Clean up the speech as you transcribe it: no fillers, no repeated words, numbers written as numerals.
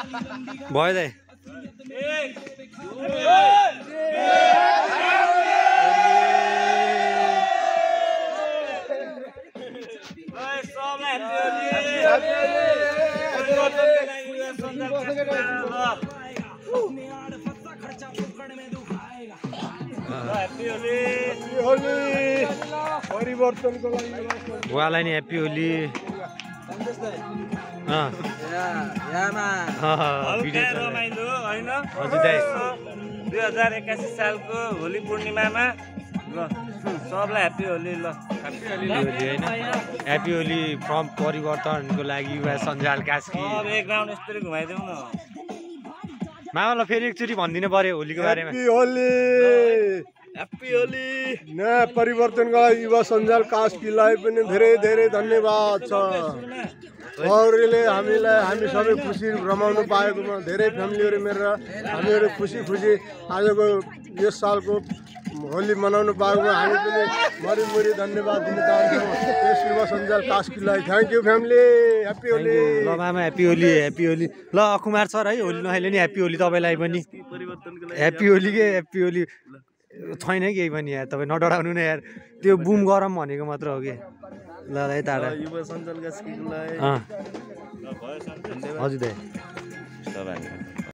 भयो दाइ परिवर्तनको लागि बुवालाई नि ह्याप्पी होली रमाइलो होइन हजुर दाइ 2081 सालको होली पूर्णिमामा ल सबलाई ह्याप्पी होली ल होइन ह्याप्पी होली फ्रम परिवर्तनको लागि युवा सञ्जाल कास्की अब एक राउन्ड यसरी घुमाइदेऊ न मामालाई फेरि एकचोटि भनिदिनु पर्यो होलीको बारेमा ह्याप्पी होली नयाँ परिवर्तनको लागि युवा सञ्जाल कास्कीलाई पनि धेरै धेरै धन्यवाद छ अरूले हामी सबै खुसी रमाउनु पाएकोमा धेरै फ्यामिलीहरू मेरो हामीहरू खुसी आजको यस सालको होली मनाउनु पाएकोमा हामी पनि मरिमुरी धन्यवाद दिन चाहन्छौँ यस युवा सञ्जाल कास्कीलाई thank you family happy Holi ल मामा ह्याप्पी होली ल कुमार सर है होली नखाइले नि ह्याप्पी होली तपाईँलाई पनि ह्याप्पी होली छैन केही पनि यार तपाईँ नडराउनु न यार त्यो बुम गरम भनेको मात्र हो कि ल यता हजुर दाइ